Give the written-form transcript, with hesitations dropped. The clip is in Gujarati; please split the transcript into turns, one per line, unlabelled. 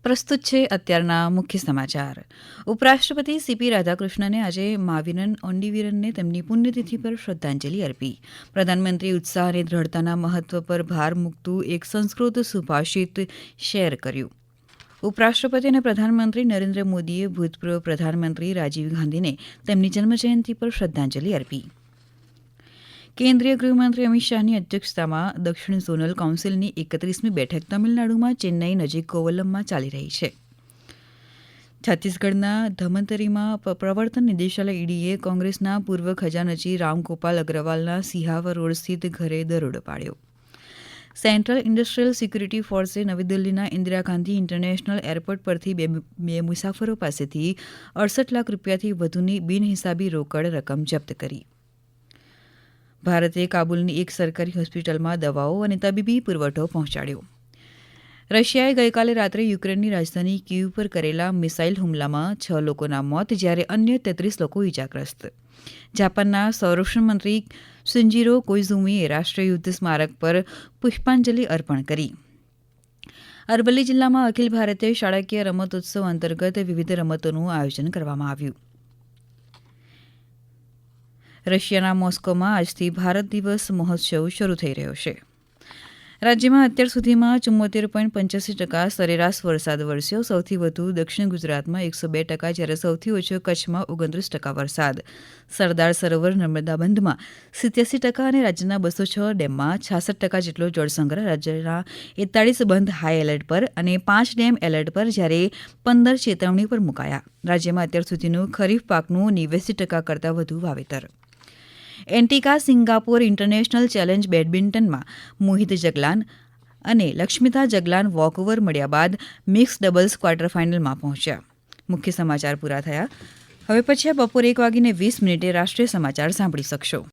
પ્રસ્તુત છે અત્યારના મુખ્ય સમાચાર. ઉપરાષ્ટ્રપતિ સીપી રાધાકૃષ્ણને આજે માવીરન ઓંડીવીરનને તેમની પુણ્યતિથિ પર શ્રદ્ધાંજલિ અર્પી. પ્રધાનમંત્રી ઉત્સાહ અને દ્રઢતાના મહત્વ પર ભાર મૂકતું એક સંસ્કૃત સુભાષિત શેર કર્યું. ઉપરાષ્ટ્રપતિ અને પ્રધાનમંત્રી નરેન્દ્ર મોદીએ ભૂતપૂર્વ પ્રધાનમંત્રી રાજીવ ગાંધીને તેમની જન્મજયંતિ પર શ્રદ્ધાંજલિ અર્પી. કેન્દ્રીય ગૃહમંત્રી અમિત શાહની અધ્યક્ષતામાં દક્ષિણ ઝોનલ કાઉન્સિલની 31મી બેઠક તમિલનાડુમાં ચેન્નઈ નજીક કોવલમમાં ચાલી રહી છે. છત્તીસગઢના ધમતરીમાં પ્રવર્તન નિદેશાલય ઈડીએ કોંગ્રેસના પૂર્વ ખજાનચી રામગોપાલ અગ્રવાલના સિહાવા રોડ સ્થિત ઘરે દરોડો પાડ્યો. સેન્ટ્રલ ઇન્ડસ્ટ્રીયલ સિક્યુરિટી ફોર્સે નવી દિલ્હીના ઇન્દિરા ગાંધી ઇન્ટરનેશનલ એરપોર્ટ પરથી બે મુસાફરો પાસેથી 68 લાખ રૂપિયાથી વધુની બિનહિસાબી રોકડ રકમ જપ્ત કરી. ભારતે કાબુલની એક સરકારી હોસ્પિટલમાં દવાઓ અને તબીબી પુરવઠો પહોંચાડ્યો. રશિયાએ ગઈકાલે રાત્રે યુક્રેનની રાજધાની કીવ પર કરેલા મિસાઇલ હુમલામાં 6 લોકોના મોત જ્યારે અન્ય 33 લોકો ઇજાગ્રસ્ત. જાપાનના સંરક્ષણ મંત્રી સુન્જીરો કોઇઝુમીએ રાષ્ટ્રીય યુદ્ધ સ્મારક પર પુષ્પાંજલિ અર્પણ કરી. અરવલ્લી જિલ્લામાં અખિલ ભારતીય શાળાકીય રમતોત્સવ અંતર્ગત વિવિધ રમતોનું આયોજન કરવામાં આવ્યું. રશિયાના મોસ્કોમાં આજથી ભારત દિવસ મહોત્સવ શરૂ થઈ રહ્યો છે. રાજ્યમાં અત્યાર સુધીમાં 74.85% સરેરાશ વરસાદ વરસ્યો. સૌથી વધુ દક્ષિણ ગુજરાતમાં 102%, જ્યારે સૌથી ઓછો કચ્છમાં 29% વરસાદ. સરદાર સરોવર નર્મદા બંધમાં 87% અને રાજ્યના 206 ડેમમાં 66% જેટલો જળસંગ્રહ. રાજ્યના 41 બંધ હાઈ એલર્ટ પર અને 5 ડેમ એલર્ટ પર, જ્યારે 15 ચેતવણી પર મુકાયા. રાજ્યમાં અત્યાર સુધીનું ખરીફ પાકનું 89% કરતાં વધુ વાવેતર. એન્ટિકા સિંગાપોર ઇન્ટરનેશનલ ચેલેન્જ બેડમિન્ટનમાં મોહિત જગલાન અને લક્ષ્મિતા જગલાન વોકઓવર મળ્યા બાદ મિક્સ ડબલ્સ ક્વાર્ટર ફાઇનલમાં પહોંચ્યા. મુખ્ય સમાચાર પૂરા થયા. હવે પછી બપોરે 1:20 રાષ્ટ્રીય સમાચાર સાંભળી શકશો.